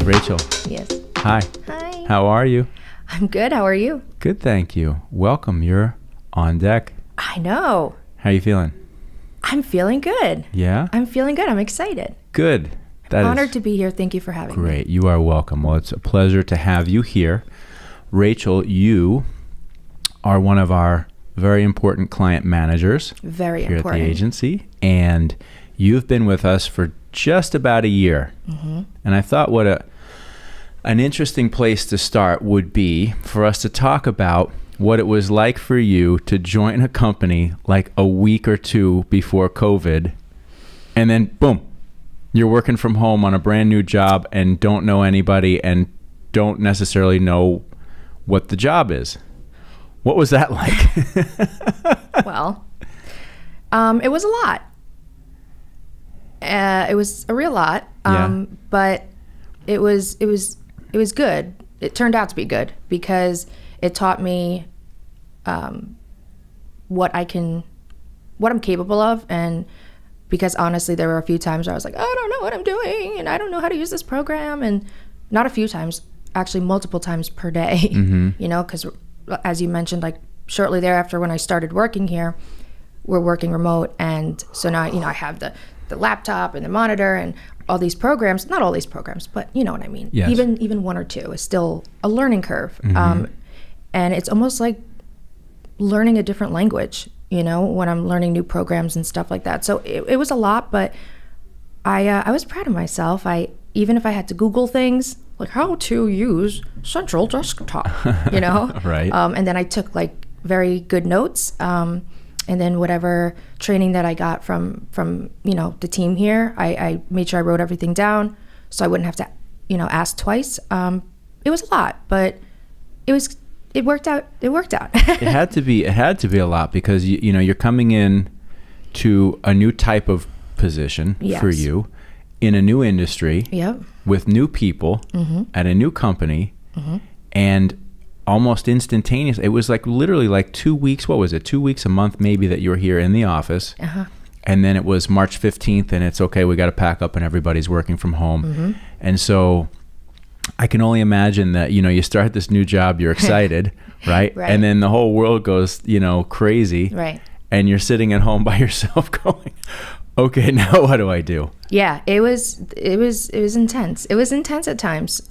Rachel. Yes. Hi. Hi. How are you? I'm good. How are you? Good, thank you. Welcome. You're on deck. I know. How you feeling? I'm feeling good. Yeah? I'm feeling good. I'm excited. Good. Honored to be here. Thank you for having me. Great. You are welcome. Well, it's a pleasure to have you here. Rachel, you are one of our very important client managers Very here important. at the agency, and you've been with us for just about a year. Mm-hmm. And I thought what an interesting place to start would be for us to talk about what it was like for you to join a company like a week or two before COVID, and then boom, you're working from home on a brand new job and don't know anybody and don't necessarily know what the job is. What was that like? Well, it was a lot. It was a real lot. But it was good. It turned out to be good because it taught me what I'm capable of, and because honestly there were a few times where I was like, I don't know what I'm doing and I don't know how to use this program, and not a few times, actually multiple times per day. Mm-hmm. You know, because as you mentioned, like shortly thereafter when I started working here, we're working remote, and so now I have the laptop and the monitor and all these programs, not all these programs, but you know what I mean. Yes. Even one or two is still a learning curve. Mm-hmm. And it's almost like learning a different language, when I'm learning new programs and stuff like that. So it was a lot, but I was proud of myself. Even if I had to Google things, like how to use Central Desktop, Right. And then I took like very good notes. And then whatever training that I got from the team here, I made sure I wrote everything down so I wouldn't have to, ask twice. It was a lot, but it worked out. It had to be a lot because you're coming in to a new type of position. Yes. For you in a new industry. Yep. With new people. Mm-hmm. At a new company. Mm-hmm. And almost instantaneous. It was like literally like 2 weeks. What was it? 2 weeks, a month maybe that you were here in the office. Uh-huh. And then it was March 15th and it's okay, we got to pack up and everybody's working from home. Mm-hmm. And so I can only imagine that, you start this new job, you're excited, right? Right. And then the whole world goes, crazy. Right. And you're sitting at home by yourself going, okay, now what do I do? Yeah, it was intense. It was intense at times.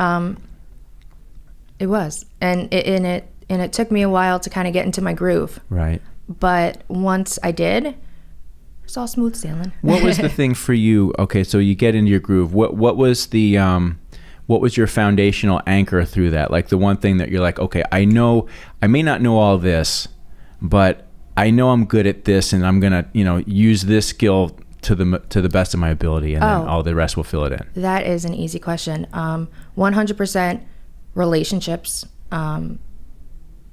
It was, and it took me a while to kind of get into my groove. Right. But once I did, it's all smooth sailing. What was the thing for you? Okay, so you get into your groove. What was the what was your foundational anchor through that? Like the one thing that you're like, okay, I may not know all this, but I know I'm good at this, and I'm gonna use this skill to the best of my ability, and then all the rest will fill it in. That is an easy question. 100% relationships.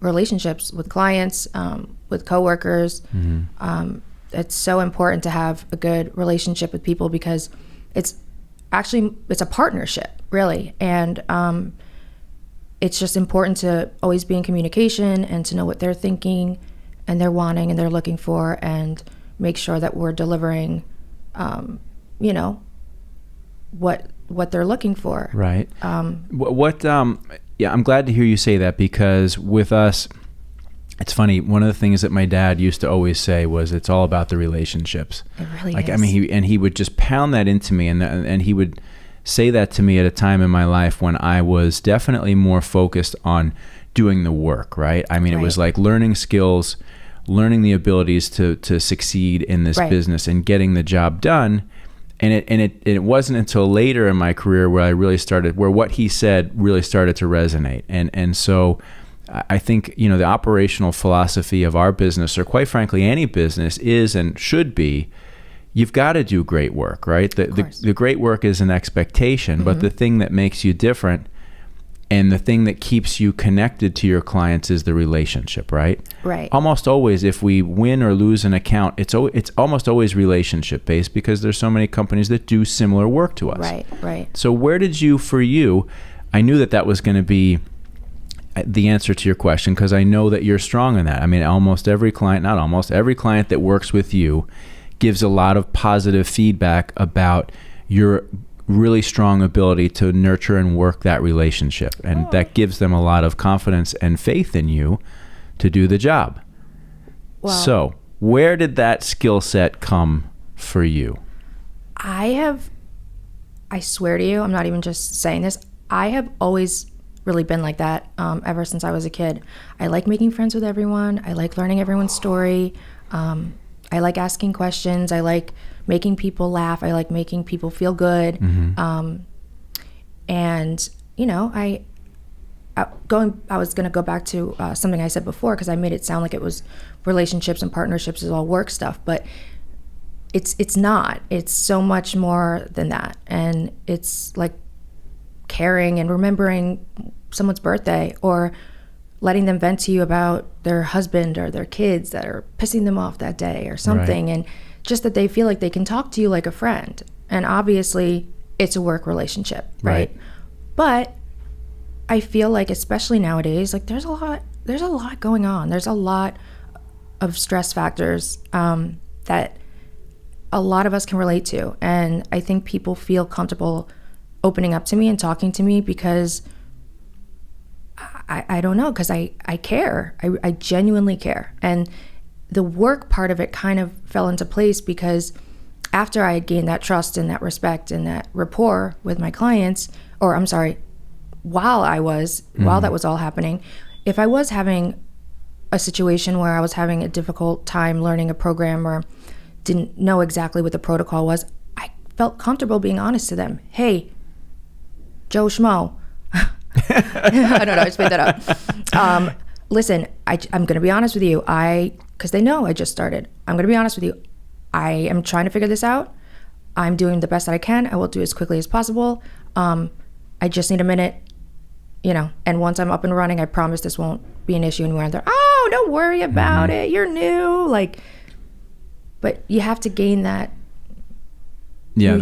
Relationships with clients, with coworkers. Mm-hmm. It's so important to have a good relationship with people because it's a partnership, really. And it's just important to always be in communication and to know what they're thinking and they're wanting and they're looking for, and make sure that we're delivering, what they're looking for. Right. Yeah, I'm glad to hear you say that, because with us, it's funny. One of the things that my dad used to always say was, "It's all about the relationships." It really is. I mean, he would just pound that into me, and he would say that to me at a time in my life when I was definitely more focused on doing the work. Right. I mean, It was like learning skills, learning the abilities to succeed in this business, and getting the job done. And it wasn't until later in my career where where what he said really started to resonate. And so I think, the operational philosophy of our business, or quite frankly, any business, is and should be, you've got to do great work, right? The great work is an expectation, mm-hmm. but the thing that makes you different and the thing that keeps you connected to your clients is the relationship, right? Right. Almost always, if we win or lose an account, it's almost always relationship based, because there's so many companies that do similar work to us. Right. So where did you, I knew that was going to be the answer to your question, because I know that you're strong in that. I mean, every client that works with you gives a lot of positive feedback about your really strong ability to nurture and work that relationship. And that gives them a lot of confidence and faith in you to do the job. Well, so where did that skill set come for you? I swear to you, I'm not even just saying this, I have always really been like that ever since I was a kid. I like making friends with everyone. I like learning everyone's story. I like asking questions. I like making people laugh. I like making people feel good. And, you know, I was going to go back to something I said before, because I made it sound like it was relationships and partnerships is all work stuff, but it's not. It's so much more than that. And it's like caring and remembering someone's birthday, or letting them vent to you about their husband or their kids that are pissing them off that day or something. Right. And just that they feel like they can talk to you like a friend. And obviously it's a work relationship, right? But I feel like, especially nowadays, like there's a lot going on. There's a lot of stress factors that a lot of us can relate to. And I think people feel comfortable opening up to me and talking to me because I don't know, because I care. I genuinely care. And the work part of it kind of fell into place because after I had gained that trust and that respect and that rapport with my clients, or I'm sorry, while that was all happening, if I was having a situation where I was having a difficult time learning a program or didn't know exactly what the protocol was, I felt comfortable being honest to them. Hey, Joe Schmo. I don't know, I just made that up. Listen, I'm going to be honest with you. Because they know I just started. I'm going to be honest with you. I am trying to figure this out. I'm doing the best that I can. I will do it as quickly as possible. I just need a minute, you know, and once I'm up and running, I promise this won't be an issue anywhere. And they're, oh, don't worry about it. You're new. But you have to gain that. Yeah,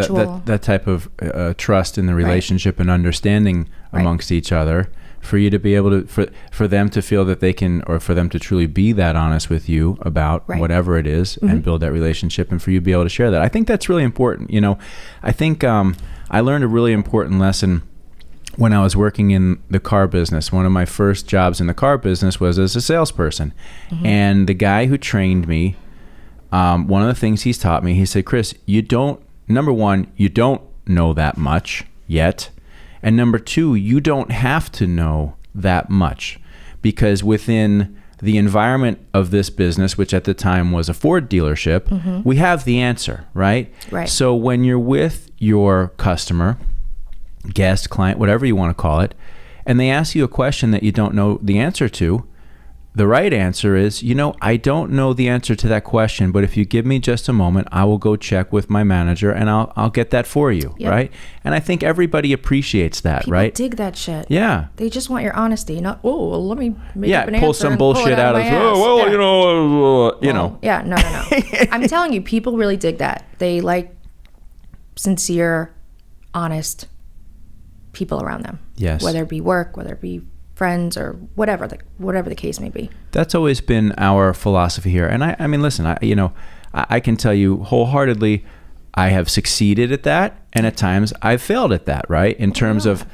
that type of trust in the relationship and understanding amongst each other, for you to be able to, for them to feel that they can, or for them to truly be that honest with you about whatever it is and build that relationship, and for you to be able to share that. I think that's really important. You know, I think I learned a really important lesson when I was working in the car business. One of my first jobs in the car business was as a salesperson. And the guy who trained me, one of the things he's taught me, he said, Chris, number one, you don't know that much yet. And number two, you don't have to know that much, because within the environment of this business, which at the time was a Ford dealership, we have the answer, right? So when you're with your customer, guest, client, whatever you want to call it, and they ask you a question that you don't know the answer to, the right answer is, you know, I don't know the answer to that question, but if you give me just a moment, I will go check with my manager and I'll get that for you, right? And I think everybody appreciates that, People right? dig that shit. Yeah. They just want your honesty, not, oh, well, let me make up an answer. Pull some bullshit out of, you know. Yeah, no. I'm telling you, people really dig that. They like sincere, honest people around them. Yes. Whether it be work, whether it be friends, or whatever the case may be. That's always been our philosophy here. And I mean, listen, I can tell you wholeheartedly, I have succeeded at that, and at times I've failed at that, right? In terms of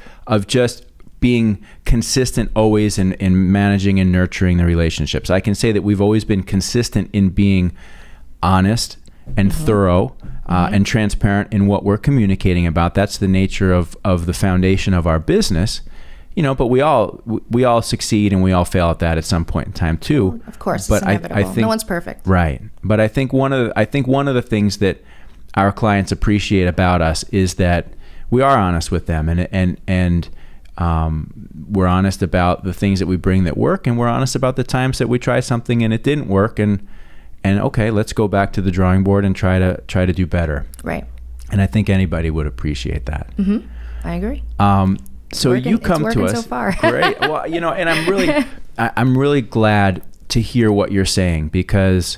just being consistent always in managing and nurturing the relationships. I can say that we've always been consistent in being honest and thorough and transparent in what we're communicating about. That's the nature of the foundation of our business. You know, but we all succeed and we all fail at that at some point in time too. Of course, but it's inevitable. I think no one's perfect, right? But I think one of the things that our clients appreciate about us is that we are honest with them, and we're honest about the things that we bring that work, and we're honest about the times that we try something and it didn't work, and okay, let's go back to the drawing board and try to do better. Right. And I think anybody would appreciate that. I agree. So you come to us. So far. Great. Well, you know, and I'm really glad to hear what you're saying, because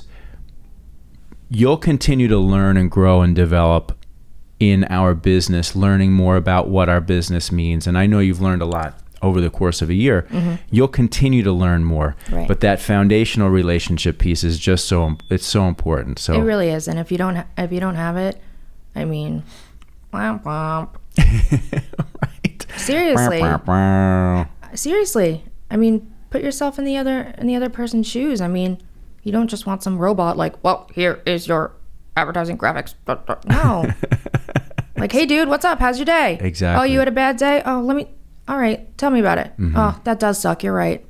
you'll continue to learn and grow and develop in our business, learning more about what our business means. And I know you've learned a lot over the course of a year. You'll continue to learn more. Right. But that foundational relationship piece is just so important. So it really is. And if you don't have it, I mean, womp womp. Right. Seriously. Seriously. I mean, put yourself in the other person's shoes. I mean, you don't just want some robot like, well, here is your advertising graphics. No. Like, hey, dude, what's up? How's your day? Exactly. Oh, you had a bad day? Oh, all right, tell me about it. Mm-hmm. Oh, that does suck. You're right.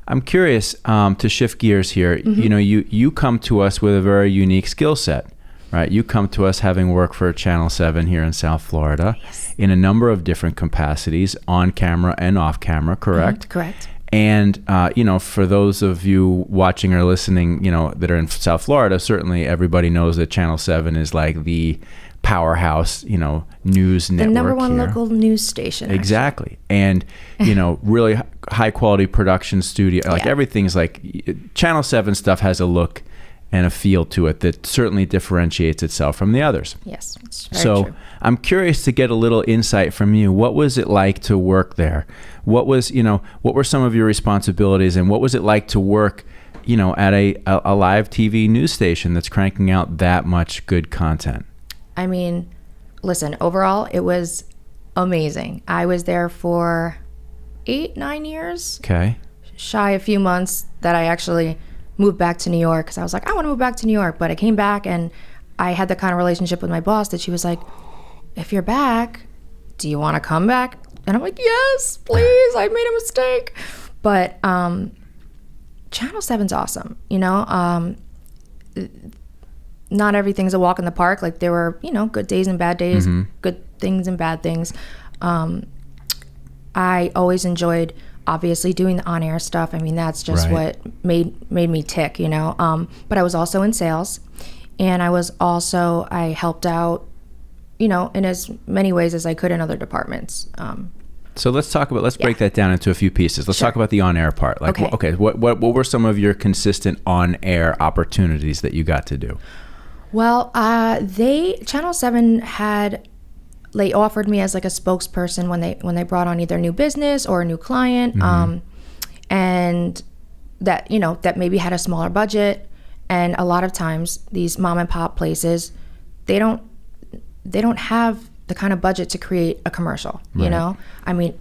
I'm curious to shift gears here. Mm-hmm. You know, you come to us with a very unique skill set, right? You come to us having worked for Channel 7 here in South Florida. Yes. In a number of different capacities, on camera and off camera, correct? Mm-hmm. Correct. And, you know, for those of you watching or listening, you know, that are in South Florida, certainly everybody knows that Channel 7 is like the powerhouse, you know, news network. The number one here. Local news station. Exactly. And, you know, really high quality production studio, like everything's like Channel 7 stuff has a look and a feel to it that certainly differentiates itself from the others. Yes. It's very true. I'm curious to get a little insight from you. What was it like to work there? What were some of your responsibilities, and what was it like to work, you know, at a live TV news station that's cranking out that much good content? I mean, listen, overall, it was amazing. I was there for 8-9 years. Okay. Shy a few months that I actually moved back to New York, because I was like, I want to move back to New York. But I came back, and I had the kind of relationship with my boss that she was like, if you're back, do you want to come back? And I'm like, yes, please. I made a mistake. But Channel 7's awesome. You know, not everything's a walk in the park. Like, there were, you know, good days and bad days, good things and bad things. I always enjoyed, obviously, doing the on-air stuff. I mean, that's just what made me tick, you know. But I was also in sales, and I helped out, you know, in as many ways as I could in other departments. So let's break that down into a few pieces. Let's talk about the on-air part. Like, okay. What were some of your consistent on-air opportunities that you got to do? Well, Channel 7 they offered me as like a spokesperson when they brought on either new business or a new client, and that, you know, that maybe had a smaller budget. And a lot of times these mom and pop places, they don't have the kind of budget to create a commercial. You know, I mean,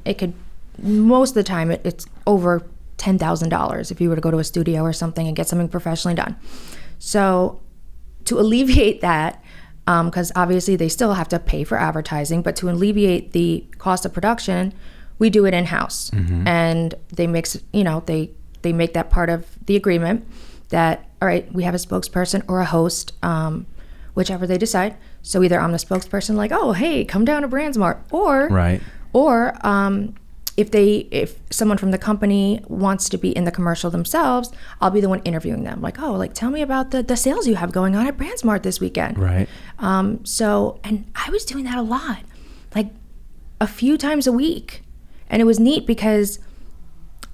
most of the time it's over $10,000 if you were to go to a studio or something and get something professionally done. So to alleviate that, because obviously they still have to pay for advertising, but to alleviate the cost of production, we do it in-house. And they make that part of the agreement that, all right, we have a spokesperson or a host, whichever they decide. So either I'm the spokesperson, like, oh, hey, come down to BrandsMart, or if someone from the company wants to be in the commercial themselves, I'll be the one interviewing them. Like, oh, like, tell me about the sales you have going on at BrandsMart this weekend. Right. So, and I was doing that a lot, like a few times a week. And it was neat because,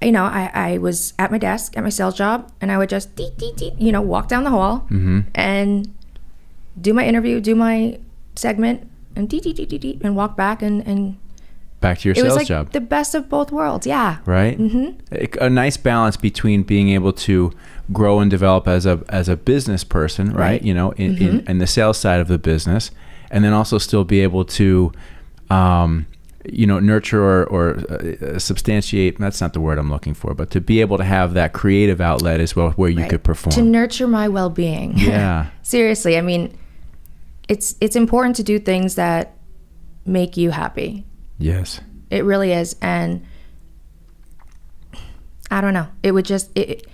you know, I was at my desk at my sales job, and I would just, walk down the hall and do my interview, do my segment, and and walk back and back to your sales job. It was like the best of both worlds. Yeah. Right. A nice balance between being able to grow and develop as a business person, right? You know, in the sales side of the business, and then also still be able to, nurture or substantiate. That's not the word I'm looking for, but to be able to have that creative outlet as well, where you could perform. To nurture my well-being. Yeah. Seriously, I mean, it's important to do things that make you happy. Yes. It really is. And I don't know. It would just, it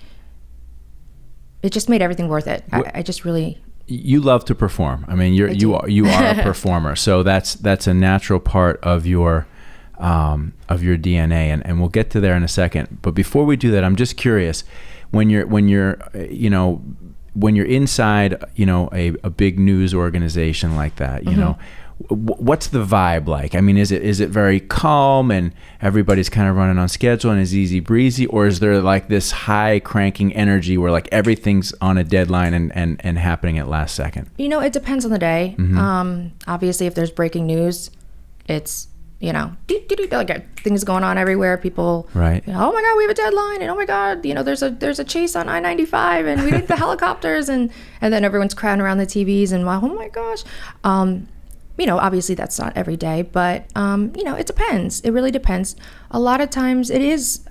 just made everything worth it. I just really. You love to perform. I mean, you are a performer. So that's a natural part of your DNA. And we'll get to there in a second. But before we do that, I'm just curious, when you're inside, you know, a big news organization like that, you know, what's the vibe like? I mean, is it very calm and everybody's kind of running on schedule and is easy breezy, or is there like this high cranking energy where like everything's on a deadline and happening at last second? You know, it depends on the day. Obviously, if there's breaking news, it's, you know, like things going on everywhere. People, right? You know, oh my God, we have a deadline, and oh my God, you know, there's a chase on I-95, and we need the helicopters, and then everyone's crowding around the TVs, and oh my gosh. obviously that's not every day, but, it depends. It really depends. A lot of times it is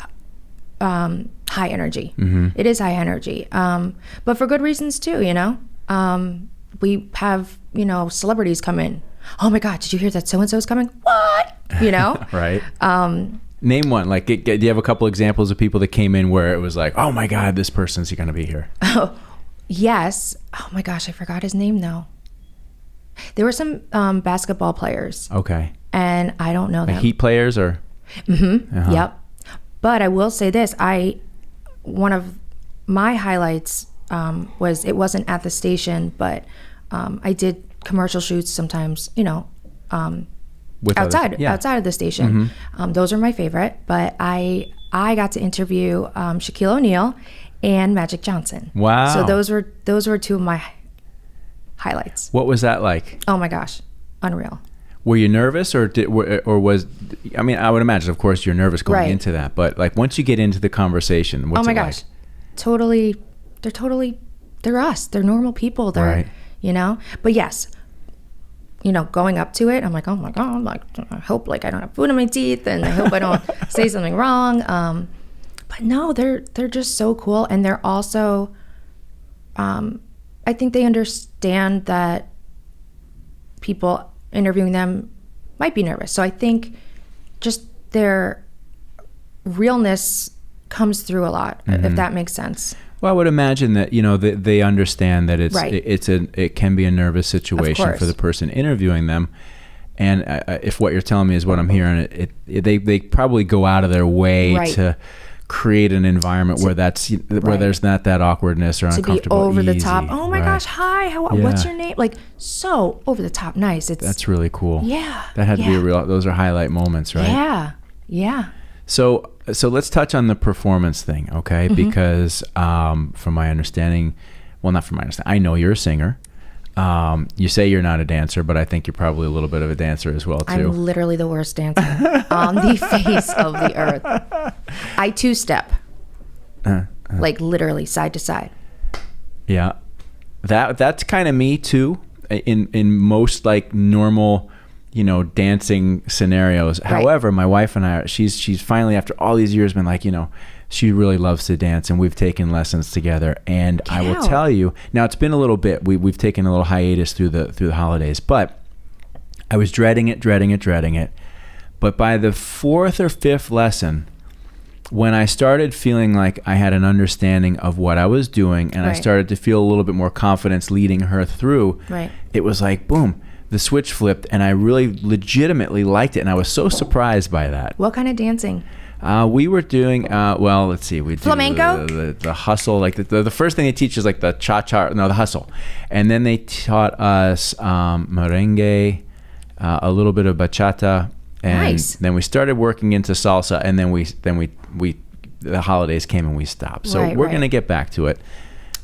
high energy. It is high energy. But for good reasons too, we have, celebrities come in. Oh my God, did you hear that so-and-so's coming? What? Right. Name one. Like, do you have a couple examples of people that came in where it was like, oh my God, this person's going to be here? Oh, yes. Oh my gosh, I forgot his name though. There were some basketball players. Okay. And I don't know them. Like Heat players or? Uh-huh. Yep. But I will say this. One of my highlights was, it wasn't at the station, but I did commercial shoots sometimes, outside of the station. Those are my favorite. But I got to interview Shaquille O'Neal and Magic Johnson. Wow. So those were two of my highlights. What was that like? Oh my gosh, unreal. Were you nervous I would imagine, of course, you're nervous going into that, but like once you get into the conversation, what's it like? Oh my gosh, totally. They're us. They're normal people. They're, but yes, going up to it, I'm like, oh my God, like, I hope like I don't have food in my teeth, and I hope I don't say something wrong. But no, they're just so cool. And they're also, I think they understand that people interviewing them might be nervous. So I think just their realness comes through a lot, if that makes sense. Well, I would imagine that, they understand that it can be a nervous situation for the person interviewing them. And if what you're telling me is what I'm hearing, they probably go out of their way to create an environment where there's not that awkwardness or uncomfortable. To be over the top. Oh my gosh, hi, what's your name? Like, so over the top nice. That's really cool. Yeah. That had to be those are highlight moments, right? Yeah. So let's touch on the performance thing, okay? Because from my understanding, well, not from my understanding, I know you're a singer. You say you're not a dancer, but I think you're probably a little bit of a dancer as well, too. I'm literally the worst dancer on the face of the earth. I two-step, like literally side to side. Yeah, that's kind of me too. In most like normal, dancing scenarios. Right. However, my wife and I, she's finally after all these years been like, she really loves to dance, and we've taken lessons together. And I will tell you, now it's been a little bit. We've taken a little hiatus through the holidays, but I was dreading it. But by the fourth or fifth lesson, when I started feeling like I had an understanding of what I was doing, and I started to feel a little bit more confidence leading her through, it was like, boom, the switch flipped, and I really legitimately liked it, and I was so surprised by that. What kind of dancing? We were doing, let's see. We flamenco? The hustle. Like the first thing they teach is like the cha-cha, the hustle. And then they taught us merengue, a little bit of bachata. And then we started working into salsa, and then we the holidays came and we stopped. So we're going to get back to it.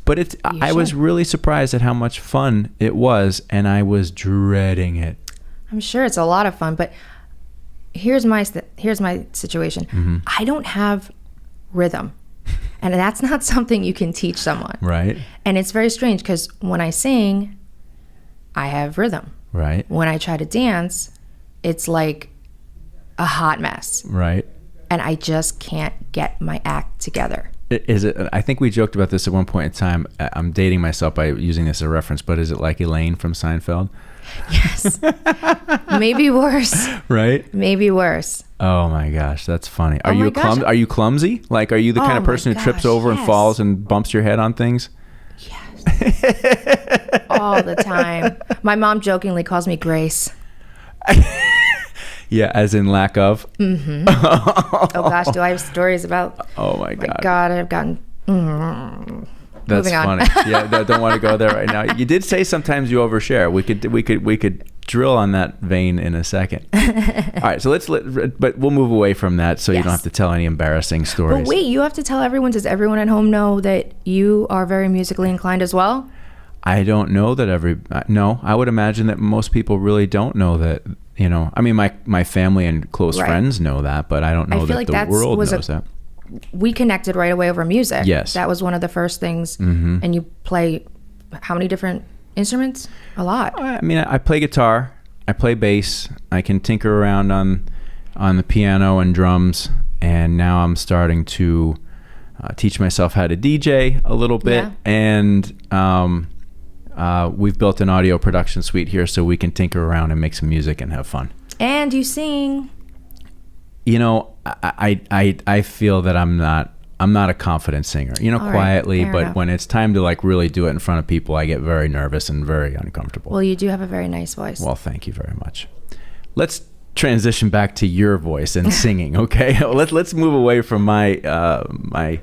But I was really surprised at how much fun it was, and I was dreading it. I'm sure it's a lot of fun, but here's my situation. I don't have rhythm, and that's not something you can teach someone. Right. And it's very strange because when I sing, I have rhythm. Right. When I try to dance, it's like a hot mess. Right. And I just can't get my act together. Is it? I think we joked about this at one point in time. I'm dating myself by using this as a reference, but is it like Elaine from Seinfeld? Yes. Maybe worse. Right? Maybe worse. Oh my gosh, that's funny. Are you clumsy? Like, are you the kind of person who trips over and falls and bumps your head on things? Yes. All the time. My mom jokingly calls me Grace. Yeah, as in lack of. Mm-hmm. Oh gosh, do I have stories about? Oh my God. I've gotten. That's funny. Yeah, don't want to go there right now. You did say sometimes you overshare. We could drill on that vein in a second. All right, so but we'll move away from that so you don't have to tell any embarrassing stories. But wait, you have to tell everyone. Does everyone at home know that you are very musically inclined as well? I don't know that no, I would imagine that most people really don't know that. I mean, my family and close friends know that, but I don't know that the world knows that. We connected right away over music. Yes. That was one of the first things. Mm-hmm. And you play how many different instruments? A lot. I mean, I play guitar. I play bass. I can tinker around on the piano and drums, and now I'm starting to teach myself how to DJ a little bit. And we've built an audio production suite here so we can tinker around and make some music and have fun. And you sing. You know, I feel that I'm not a confident singer, you know, quietly, but enough. When it's time to like really do it in front of people, I get very nervous and very uncomfortable. Well, you do have a very nice voice. Well, thank you very much. Let's transition back to your voice and singing. Okay. Let's move away from my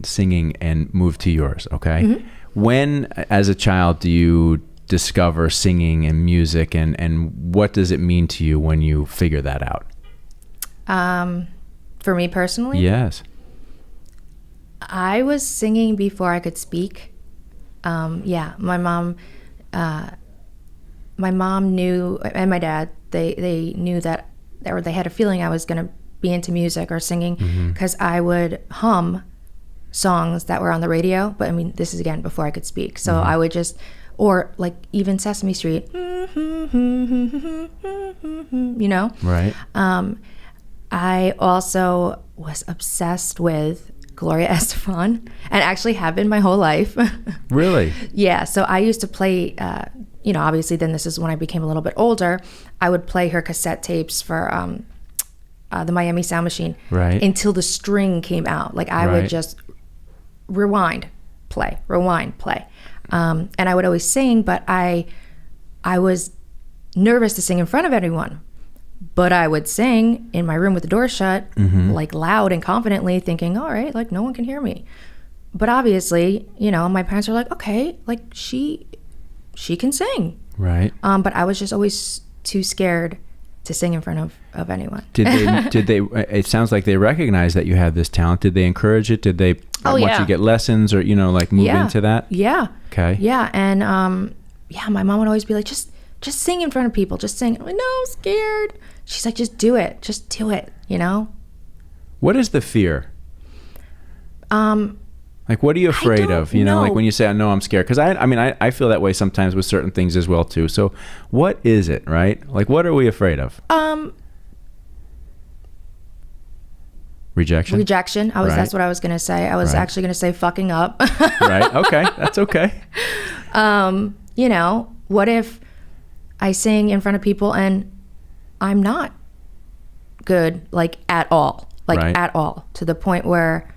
singing and move to yours. Okay. Mm-hmm. When, as a child, do you discover singing and music, and what does it mean to you when you figure that out? For me personally? Yes. I was singing before I could speak. My mom knew, and my dad, they knew that, or they had a feeling I was going to be into music or singing, because I would hum songs that were on the radio. But I mean, this is again before I could speak. So I would just, or like even Sesame Street, you know? Right. I also was obsessed with Gloria Estefan, and actually have been my whole life. Really? Yeah. So I used to play, obviously then this is when I became a little bit older, I would play her cassette tapes for the Miami Sound Machine. Right. Until the string came out. Like I would just rewind, play. And I would always sing, but I was nervous to sing in front of everyone. But I would sing in my room with the door shut, like loud and confidently, thinking, all right, like no one can hear me. But obviously, you know, my parents were like, okay, like she can sing. Right. But I was just always too scared to sing in front of anyone. Did they, it sounds like they recognized that you had this talent. Did they encourage it? Did they want you to get lessons or, you know, like move into that? Yeah. Okay. Yeah. And, my mom would always be like, just sing in front of people, just sing. I'm like, no, I'm scared. She's like, just do it, you know? What is the fear? Like, what are you afraid of? You know, like when you say, no, I'm scared. Because I feel that way sometimes with certain things as well, too. So what is it, right? Like, what are we afraid of? Rejection? Rejection. That's what I was going to say. I was actually going to say fucking up. Right. Okay. That's okay. You know, what if I sing in front of people and I'm not good, like at all, to the point where,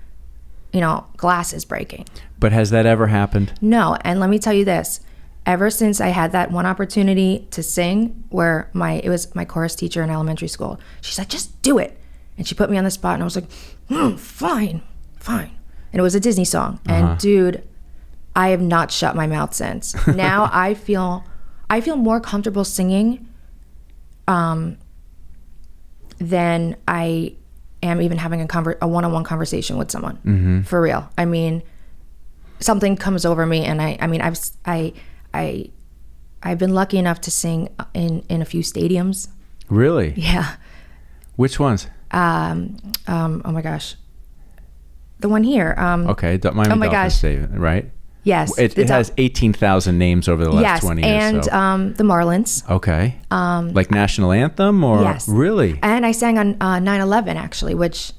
you know, glass is breaking. But has that ever happened? No. And let me tell you this, ever since I had that one opportunity to sing where it was my chorus teacher in elementary school, she's like, just do it. And she put me on the spot and I was like, fine. And it was a Disney song. And dude, I have not shut my mouth since. Now I feel more comfortable singing than I am even having a one-on-one conversation with someone. For real. I mean, something comes over me, and I've been lucky enough to sing in a few stadiums. Really? Yeah. Which ones? Oh my gosh, the one here. Okay, Miami Dolphins Stadium, right? Yes. It has 18,000 names over the last 20 years. And the Marlins. Okay. Like national anthem or? Yes. Really? And I sang on 9/11 actually, which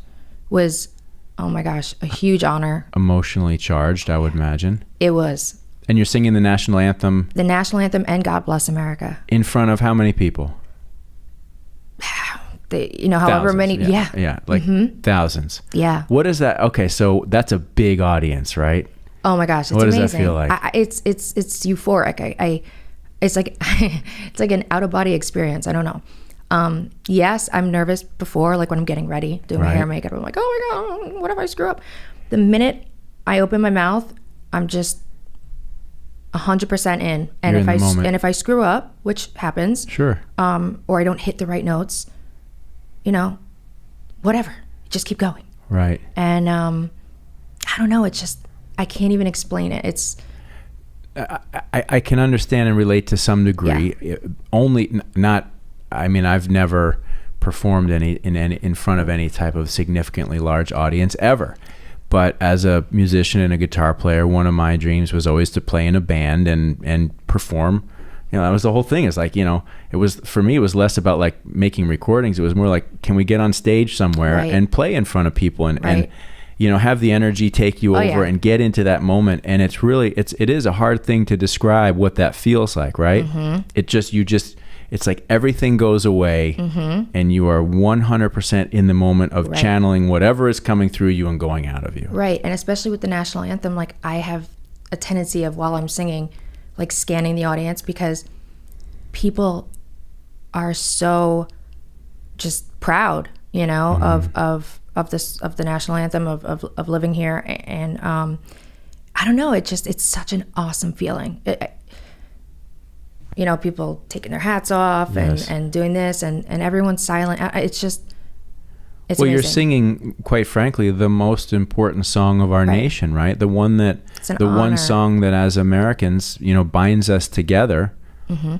was, oh my gosh, a huge honor. Emotionally charged, I would imagine. It was. And you're singing the national anthem? The national anthem and God Bless America. In front of how many people? However thousands, many. Yeah, like thousands. Yeah. What is that? Okay, so that's a big audience, right? Oh my gosh, it's what amazing. Does that feel like? It's euphoric. It's like an out of body experience. I don't know. Yes, I'm nervous before, like when I'm getting ready, doing my hair and makeup. I'm like, oh my God, what if I screw up? The minute I open my mouth, I'm just 100% in. And if I screw up, which happens, sure, or I don't hit the right notes, you know, whatever, just keep going. Right. And I don't know. It's just, I can't even explain it. It's. I can understand and relate to some degree. Yeah. I've never performed in front of any type of significantly large audience ever. But as a musician and a guitar player, one of my dreams was always to play in a band and perform that was the whole thing. It's like, it was, for me, it was less about like making recordings. It was more like, can we get on stage somewhere and play in front of people and have the energy take you over and get into that moment. And it's really, it is a hard thing to describe what that feels like, right? It's like everything goes away and you are 100% in the moment of channeling whatever is coming through you and going out of you. Right. And especially with the national anthem, like I have a tendency of, while I'm singing, like scanning the audience, because people are so just proud, of the national anthem, of living here. And I don't know, it's such an awesome feeling. People taking their hats off and doing this, and everyone's silent. It's well, amazing. You're singing, quite frankly, the most important song of our nation, right? The one one song that as Americans, binds us together,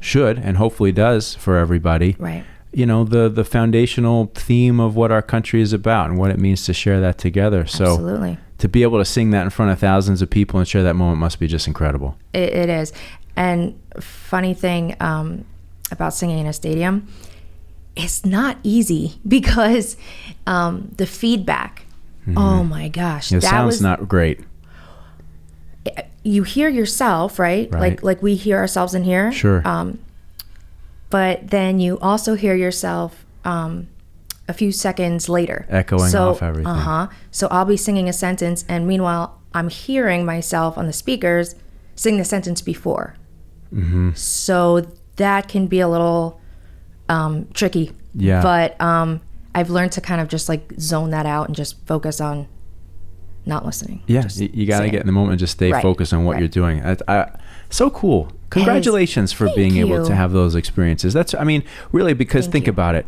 should, and hopefully does for everybody. Right. The foundational theme of what our country is about and what it means to share that together. So absolutely. To be able to sing that in front of thousands of people and share that moment must be just incredible. It is. And funny thing about singing in a stadium, it's not easy because the feedback, oh my gosh. It sounds not great. You hear yourself, right? Like we hear ourselves in here. Sure. But then you also hear yourself a few seconds later. Echoing off everything. So I'll be singing a sentence, and meanwhile, I'm hearing myself on the speakers sing the sentence before. So that can be a little tricky. Yeah. But I've learned to kind of just like zone that out and just focus on not listening. Yeah, you got to get in the moment and just stay focused on what you're doing. So cool. Congratulations for being able to have those experiences. Really, because think about it.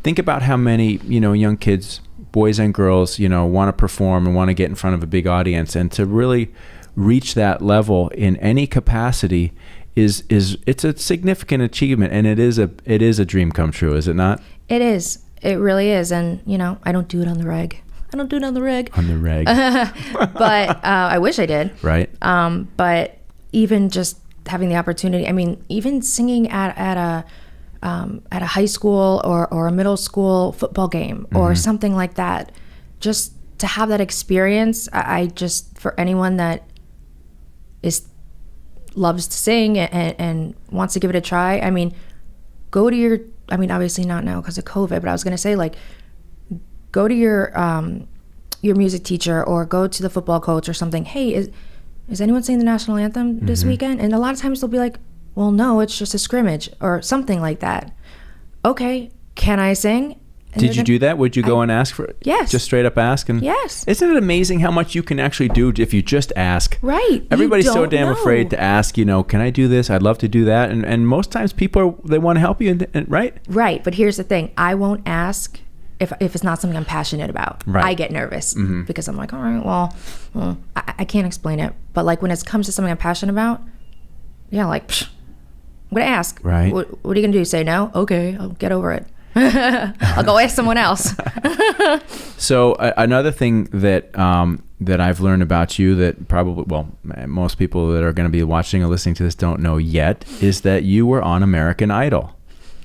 Think about how many, young kids, boys and girls, want to perform and want to get in front of a big audience, and to really reach that level in any capacity it's a significant achievement, and it is a dream come true, is it not? It is. It really is. And, I don't do it on the reg. On the reg. But I wish I did. Right. But even just having the opportunity, even singing at a high school or a middle school football game or something like that, just to have that experience, I just, for anyone that loves to sing and wants to give it a try, go to your, obviously not now because of COVID, but I was going to say, like, go to your music teacher or go to the football coach or something. Hey, is anyone singing the national anthem this weekend? And a lot of times they'll be like, well, no, it's just a scrimmage or something like that. Okay, can I sing? And did you do that? Would you go and ask for it? Yes. Just straight up ask? And yes. Isn't it amazing how much you can actually do if you just ask? Right. Everybody's so damn afraid to ask, can I do this? I'd love to do that. And most times people they want to help you, right? Right. But here's the thing. I won't ask if it's not something I'm passionate about. Right. I get nervous because I'm like, all right, well, I can't explain it. But like when it comes to something I'm passionate about, I'm going to ask. Right. What are you going to do? Say no? Okay, I'll get over it. I'll go ask someone else. So another thing that I've learned about you that probably, most people that are going to be watching or listening to this don't know yet, is that you were on American Idol,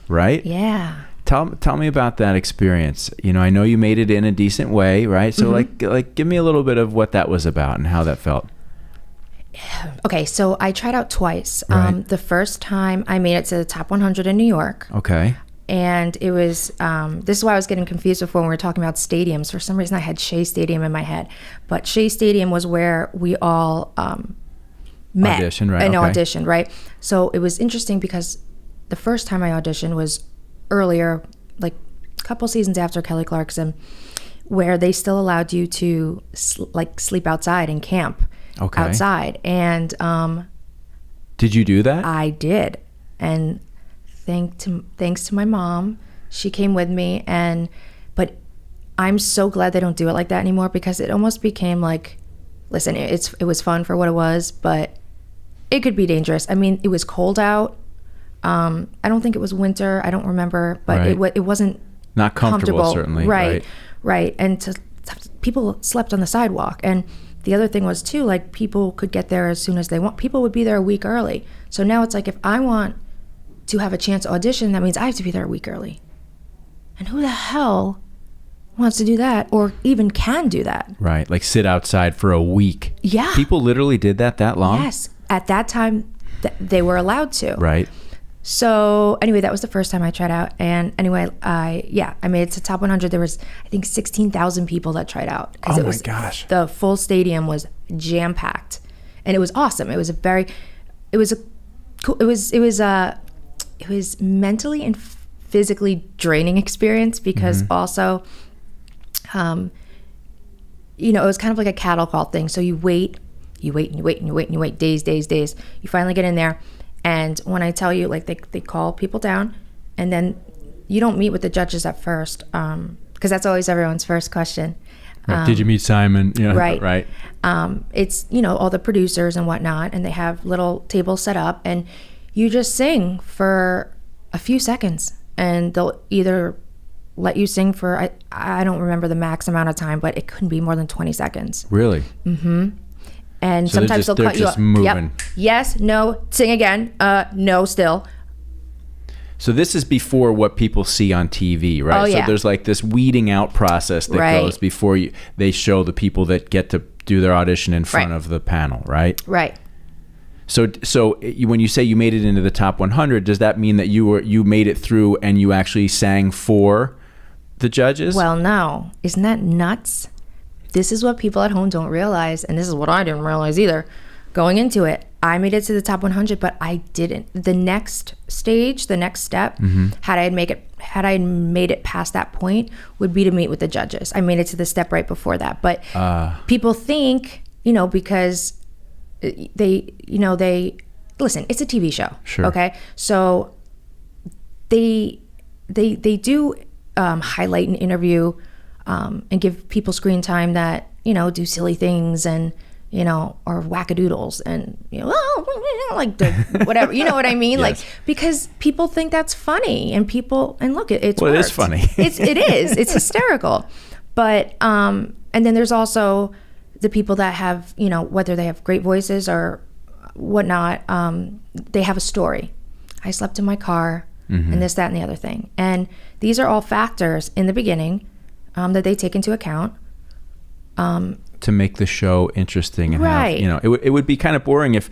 right? Yeah. Tell me about that experience. I know you made it in a decent way, right? So like give me a little bit of what that was about and how that felt. Okay, so I tried out twice. Right. The first time I made it to the top 100 in New York. Okay. And it was, this is why I was getting confused before when we were talking about stadiums. For some reason I had Shea Stadium in my head. But Shea Stadium was where we all met. Auditioned, right? And okay. auditioned, right? So it was interesting because the first time I auditioned was earlier, like a couple seasons after Kelly Clarkson, where they still allowed you to sleep outside and camp outside. And did you do that? I did. And thanks to my mom, she came with me. But I'm so glad they don't do it like that anymore, because it almost became like, listen, it was fun for what it was, but it could be dangerous. It was cold out. I don't think it was winter. I don't remember, but right. it wasn't not comfortable. Certainly. Right. And people slept on the sidewalk. And the other thing was too, like, people could get there as soon as they want. People would be there a week early. So now it's like, if I want to have a chance to audition, that means I have to be there a week early. And who the hell wants to do that or even can do that? Right. Like sit outside for a week. Yeah. People literally did that long? Yes. At that time, they were allowed to. Right. So anyway, that was the first time I tried out. And anyway, I made it to top 100. There was, I think, 16,000 people that tried out. Oh my gosh. The full stadium was jam packed, and it was awesome. It was mentally and physically draining experience because also, it was kind of like a cattle call thing. So you wait, days. You finally get in there. And when I tell you, like, they call people down, and then you don't meet with the judges at first, because that's always everyone's first question. Right. Did you meet Simon? Right. Right. It's, all the producers and whatnot, and they have little tables set up, and you just sing for a few seconds, and they'll either let you sing for, I don't remember the max amount of time, but it couldn't be more than 20 seconds. Really? Mm-hmm. And so sometimes they'll cut you off. Moving. Yep. Yes, no, sing again. No, still. So this is before what people see on TV, right? Oh, yeah. So there's like this weeding out process that goes before they show the people that get to do their audition in front of the panel, right? Right. So when you say you made it into the top 100, does that mean that you made it through and you actually sang for the judges? Well, no. Isn't that nuts? This is what people at home don't realize, and this is what I didn't realize either. Going into it, I made it to the top 100, but I didn't. The next stage, the next step, had I made it past that point, would be to meet with the judges. I made it to the step right before that, but people think, because they listen. It's a TV show, sure. Okay? So they do highlight an interview. And give people screen time that, do silly things and, or wackadoodles and, whatever, you know what I mean? Yes. Like, because people think that's funny and look, it's well, it is funny. It's hysterical. But, and then there's also the people that have, whether they have great voices or whatnot, they have a story. I slept in my car and this, that, and the other thing. And these are all factors in the beginning that they take into account to make the show interesting and right. have, it would be kind of boring if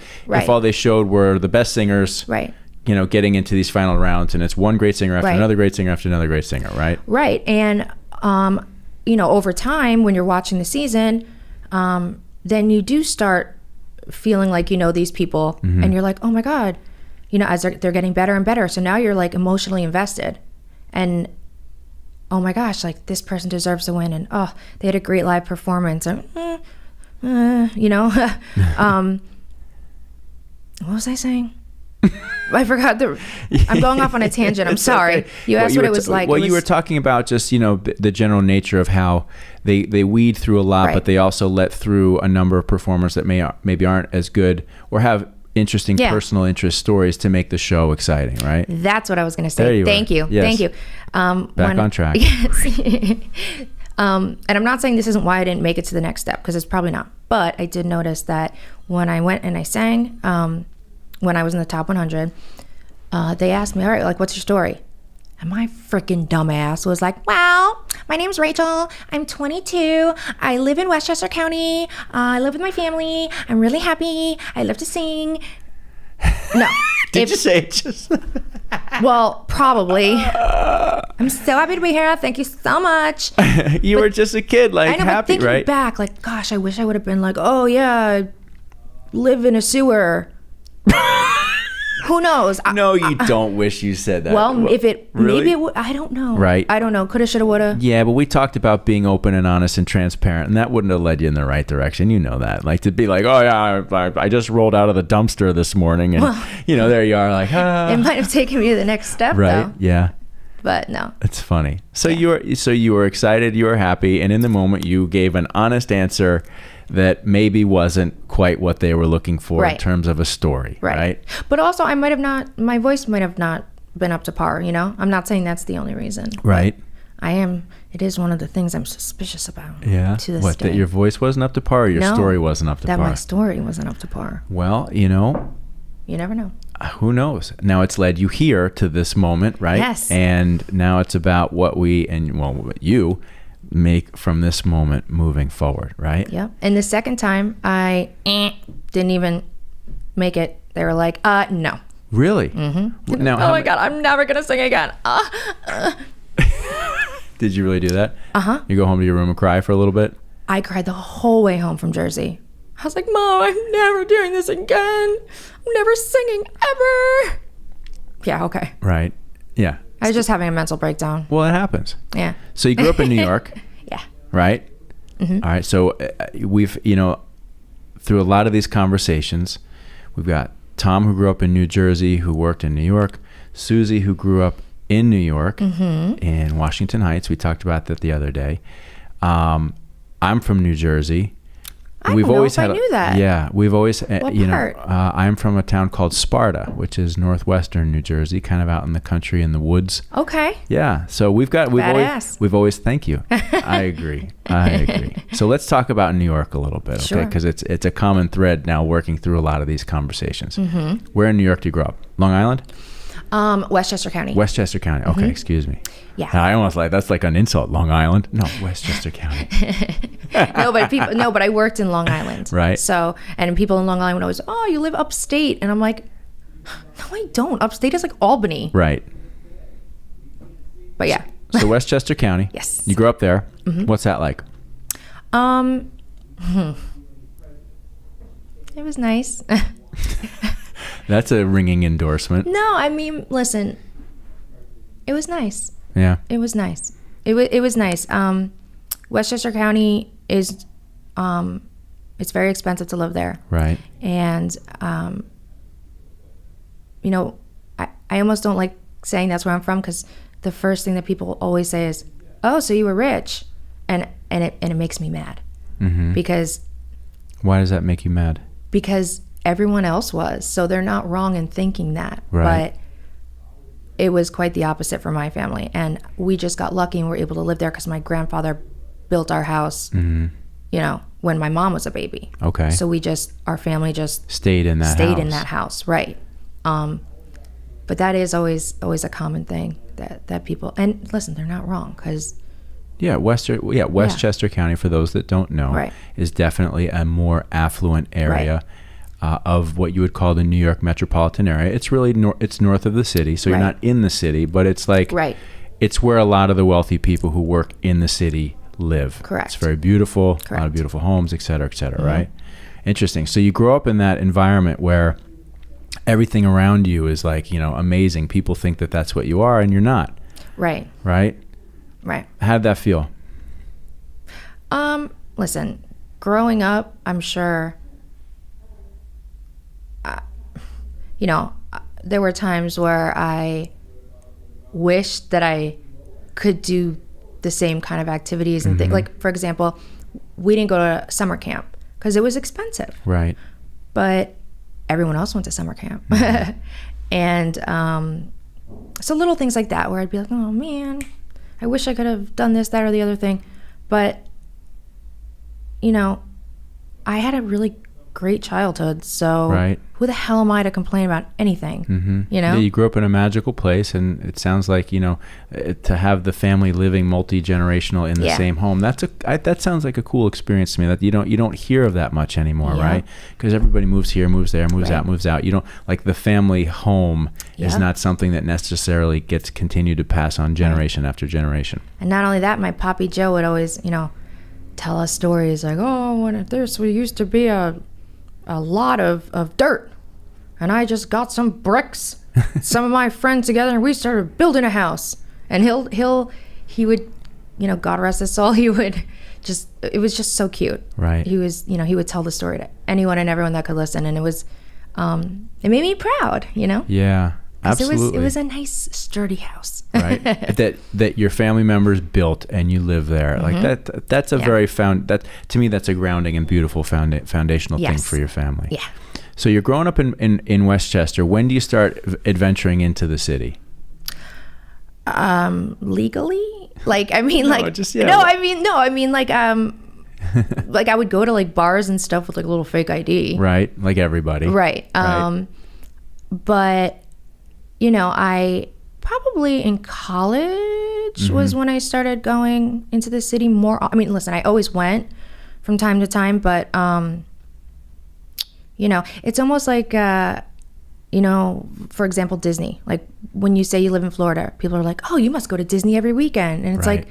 all they showed were the best singers, right? Getting into these final rounds, and it's one great singer after right. another great singer after another great singer, right? Right, and over time when you're watching the season, then you do start feeling like these people, and you're like, oh my god, as they're getting better and better. So now you're like emotionally invested, and oh my gosh, like this person deserves to win, and they had a great live performance. And, what was I saying? I forgot. I'm going off on a tangent. I'm sorry. Okay. You asked what it was like. Well, you were talking about just the general nature of how they weed through a lot, right. but they also let through a number of performers that maybe aren't as good or have interesting personal interest stories to make the show exciting, right? That's what I was going to say. Thank you. Yes. Thank you. Back on track. Yes. And I'm not saying this isn't why I didn't make it to the next step, because it's probably not. But I did notice that when I went and I sang, when I was in the top 100, they asked me, all right, like, what's your story? And my freaking dumbass was like, well, my name's Rachel. I'm 22. I live in Westchester County. I live with my family. I'm really happy. I love to sing. No. Did you say it just... Well, probably. I'm so happy to be here. Thank you so much. You were just a kid, like, I know, happy, but thinking right? back, like, gosh, I wish I would have been like, oh, yeah, I live in a sewer. Who knows? No, you don't wish you said that. Well, if it, really? maybe it would, I don't know. Right. I don't know. Coulda, shoulda, woulda. Yeah, but we talked about being open and honest and transparent, and that wouldn't have led you in the right direction. You know that. Like, to be like, oh, yeah, I just rolled out of the dumpster this morning, and, there you are, like, It might have taken me to the next step, right? though. Yeah. But no. It's funny. So you were excited, you were happy, and in the moment you gave an honest answer that maybe wasn't quite what they were looking for in terms of a story, right? But also, my voice might have not been up to par, I'm not saying that's the only reason. Right. It is one of the things I'm suspicious about. Yeah. To this day. That your voice wasn't up to par, or your story wasn't up to par? That my story wasn't up to par. Well, You never know. Who knows? Now it's led you here to this moment, right? Yes. And now it's about what what you make from this moment moving forward, right? Yeah. And the second time I didn't even make it. They were like, no. Really? Mm-hmm. Now, oh my God, I'm never going to sing again. Did you really do that? Uh-huh. You go home to your room and cry for a little bit? I cried the whole way home from Jersey. I was like, Mom, I'm never doing this again. I'm never singing ever. Yeah, okay. Right. Yeah. I was just having a mental breakdown. Well, it happens. Yeah. So you grew up in New York. Yeah. Right? Mm-hmm. All right. So we've, through a lot of these conversations, we've got Tom, who grew up in New Jersey, who worked in New York. Susie, who grew up in New York, in Washington Heights. We talked about that the other day. I'm from New Jersey. I knew that. Yeah, we've always, What part? I'm from a town called Sparta, which is northwestern New Jersey, kind of out in the country in the woods. Okay. Yeah, so we've always, thank you. I agree. So let's talk about New York a little bit, okay? Sure. Because it's a common thread now working through a lot of these conversations. Mm-hmm. Where in New York do you grow up? Long Island? Westchester County. Westchester County. Okay, excuse me. Yeah. I almost that's like an insult. Long Island? No, Westchester County. but I worked in Long Island. Right. So, and people in Long Island would always, oh, you live upstate. And I'm like, no, I don't. Upstate is like Albany. Right. But yeah. So Westchester County. Yes. You grew up there. Mm-hmm. What's that like? It was nice. That's a ringing endorsement. No, I mean, listen, it was nice. Yeah. It was nice. It was nice. Westchester County is, it's very expensive to live there. Right. And, I almost don't like saying that's where I'm from, because the first thing that people always say is, oh, so you were rich. And it makes me mad. Mm-hmm. Because. Why does that make you mad? Because everyone else was. So they're not wrong in thinking that. Right. But it was quite the opposite for my family. And we just got lucky and were able to live there because my grandfather built our house, when my mom was a baby. Okay. So our family just stayed in that house. Right. But that is always a common thing that people, and listen, they're not wrong, because Westchester County, for those that don't know, right, is definitely a more affluent area. Right. Of what you would call the New York metropolitan area. It's really it's north of the city, so you're not in the city, but it's like it's where a lot of the wealthy people who work in the city live. Correct. It's very beautiful, Correct. A lot of beautiful homes, et cetera, right? Interesting. So you grow up in that environment where everything around you is like, amazing. People think that that's what you are, and you're not. Right. Right? Right. How'd that feel? Listen, growing up, I'm sure, there were times where I wished that I could do the same kind of activities and things. Like, for example, we didn't go to summer camp because it was expensive. Right. But everyone else went to summer camp. And so little things like that where I'd be like, oh man, I wish I could have done this, that, or the other thing. But, I had a really great childhood, so who the hell am I to complain about anything? Yeah, you grew up in a magical place, and it sounds like to have the family living multi-generational in the same home, that sounds like a cool experience to me, that you don't hear of that much anymore. Right? Because everybody moves here, moves there, moves out. You don't, like, the family home is not something that necessarily gets continued to pass on generation after generation. And not only that, my Poppy Joe would always tell us stories like, oh, when we used to be a lot of dirt, and I just got some bricks, some of my friends together, and we started building a house. And he would, God rest his soul, he would just, it was just so cute. Right. He was, he would tell the story to anyone and everyone that could listen, and it was, it made me proud, Yeah, absolutely. It was a nice, sturdy house. Right. that your family members built and you live there. Like that's a very to me, that's a grounding and beautiful foundational thing for your family. Yeah. So you're growing up in Westchester. When do you start adventuring into the city? Legally? Like, I mean, like I would go to like bars and stuff with like a little fake ID. Right. Like everybody. Right. But, you know, I probably in college was when I started going into the city more. I mean, listen, I always went from time to time, but, you know, it's almost like, you know, for example, Disney. Like when you say you live in Florida, people are like, oh, you must go to Disney every weekend. And it's like,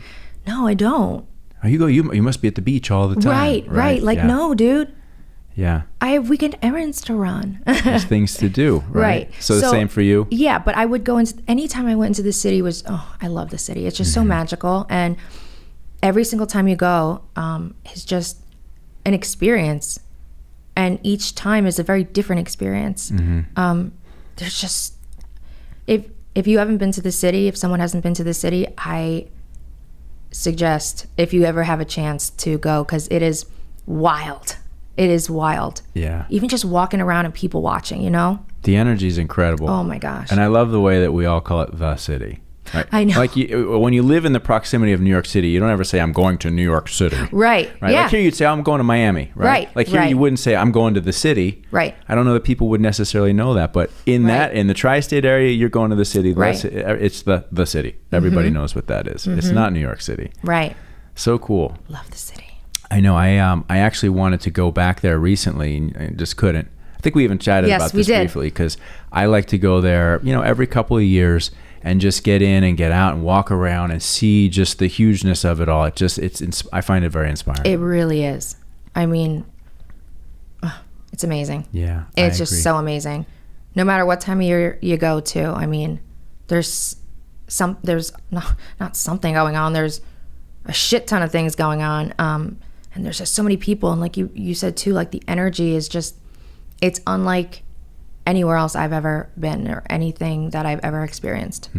no, I don't. Oh, you must be at the beach all the time. Right. Like, no, dude. Yeah. I have weekend errands to run. There's things to do, right? So the same for you? Yeah, but I would go into, anytime I went into the city was, I love the city. It's just so magical. And every single time you go, it's just an experience. And each time is a very different experience. There's just, if you haven't been to the city, if someone hasn't been to the city, I suggest if you ever have a chance to go, because it is wild. It is wild. Yeah. Even just walking around and people watching, you know? The energy is incredible. Oh my gosh. And I love the way that we all call it the city. Right? I know. Like when you live in the proximity of New York City, you don't ever say, I'm going to New York City. Right. Yeah. Like here you'd say, I'm going to Miami. Right. Like here you wouldn't say, I'm going to the city. Right. I don't know that people would necessarily know that. But in in the tri-state area, you're going to the city. Right. It's the city. Everybody knows what that is. It's not New York City. Right. So cool. Love the city. I know. I actually wanted to go back there recently and just couldn't. I think we even chatted about this briefly because I like to go there, you know, every couple of years and just get in and get out and walk around and see just the hugeness of it all. I find it very inspiring. It really is. I mean, it's amazing. Yeah, it's just so amazing. No matter what time of year you go to, I mean, there's not something going on. There's a shit ton of things going on. And there's just so many people. And like you said too, like the energy is just, it's unlike anywhere else I've ever been or anything that I've ever experienced.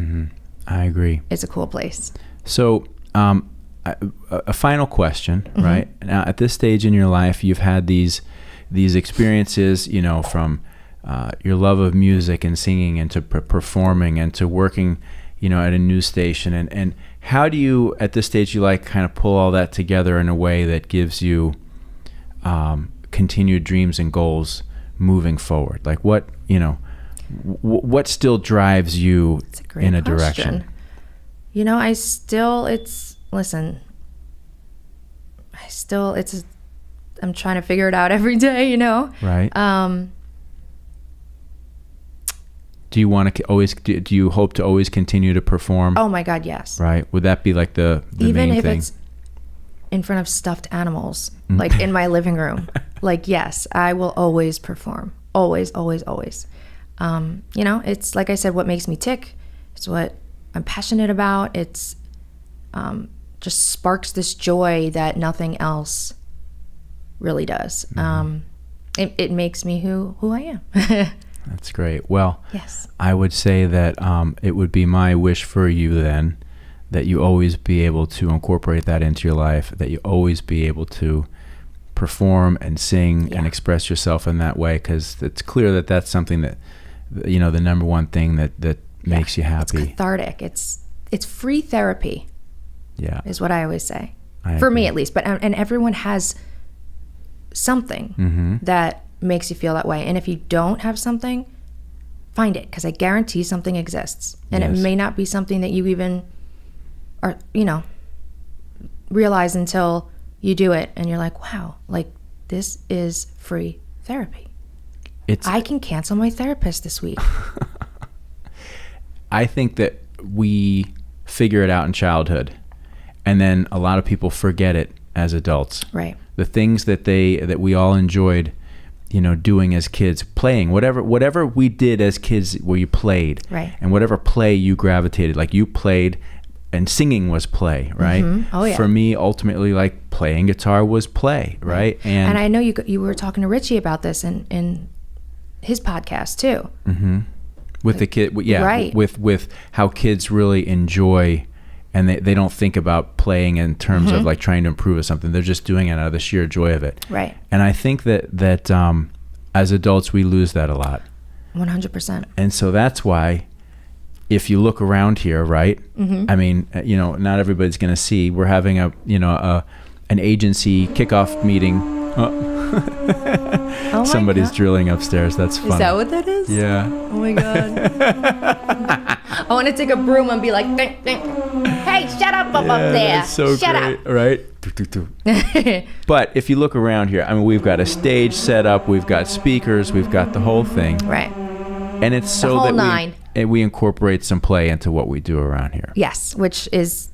I agree. It's a cool place. So a final question, right? Now at this stage in your life, you've had these experiences, you know, from your love of music and singing and to performing and to working, you know, at a news station. And how do you, at this stage, you like kind of pull all that together in a way that gives you continued dreams and goals moving forward? Like what, you know, what still drives you in a direction? You know, I'm trying to figure it out every day, you know? Right. Do you want to always? Do you hope to always continue to perform? Oh my God, yes. Right. Would that be like the even main if thing? It's in front of stuffed animals, like in my living room? Like, yes, I will always perform. Always, always, always. You know, it's like I said, what makes me tick. It's what I'm passionate about. It's just sparks this joy that nothing else really does. It makes me who I am. That's great. Well, yes. I would say that it would be my wish for you then that you always be able to incorporate that into your life, that you always be able to perform and sing and express yourself in that way, because it's clear that that's something that, you know, the number one thing that makes you happy. It's cathartic. It's free therapy. Yeah. Is what I always say. I for agree. me at least. But and everyone has something that makes you feel that way. And if you don't have something, find it, because I guarantee something exists. And it may not be something that you even are, you know, realize until you do it and you're like, wow, like this is free therapy. I can cancel my therapist this week. I think that we figure it out in childhood, and then a lot of people forget it as adults. Right. The things that we all enjoyed, you know, doing as kids, playing, whatever we did as kids, where you played, right, and whatever play you gravitated, like you played, and singing was play, right? Oh yeah. For me, ultimately, like playing guitar was play, right? And I know you were talking to Richie about this in his podcast too. With the kid, right. with how kids really enjoy, and they don't think about playing in terms of like trying to improve or something. They're just doing it out of the sheer joy of it. Right. And I think that as adults, we lose that a lot. 100%. And so that's why, if you look around here, right? I mean, you know, not everybody's going to see. We're having an agency kickoff meeting Oh Somebody's God. drilling upstairs. That's funny. Is that what that is? Yeah. Oh my God. I want to take a broom and be like, ding, ding. Hey, shut up up there. That's so shut great, right? But if you look around here, I mean, we've got a stage set up, we've got speakers, we've got the whole thing. Right. And it's so whole that nine. we incorporate some play into what we do around here. Yes, which is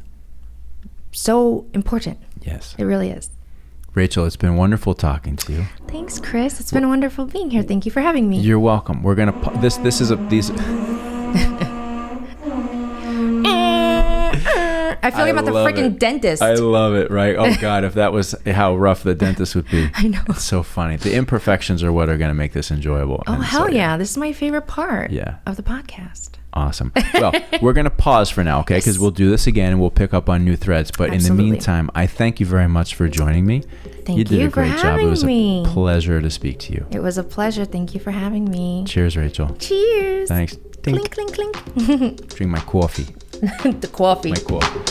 so important. Yes. It really is. Rachel, it's been wonderful talking to you. Thanks, Chris. It's been wonderful being here. Thank you for having me. You're welcome. We're gonna this is these. I feel like I'm at the freaking dentist. I love it, right? Oh God, if that was how rough the dentist would be. I know. It's so funny. The imperfections are what are going to make this enjoyable. Oh, And hell so, yeah. This is my favorite part Yeah. of the podcast. Awesome. Well, we're going to pause for now, okay? Because Yes. we'll do this again and we'll pick up on new threads. But in the Absolutely. meantime, I thank you very much for joining me. Thank You did a you for great job. It having was me. a pleasure to speak to you. It was a pleasure. Thank you for having me. Cheers, Rachel. Cheers. Thanks. Clink, clink, clink. Drink my coffee. The coffee. My coffee.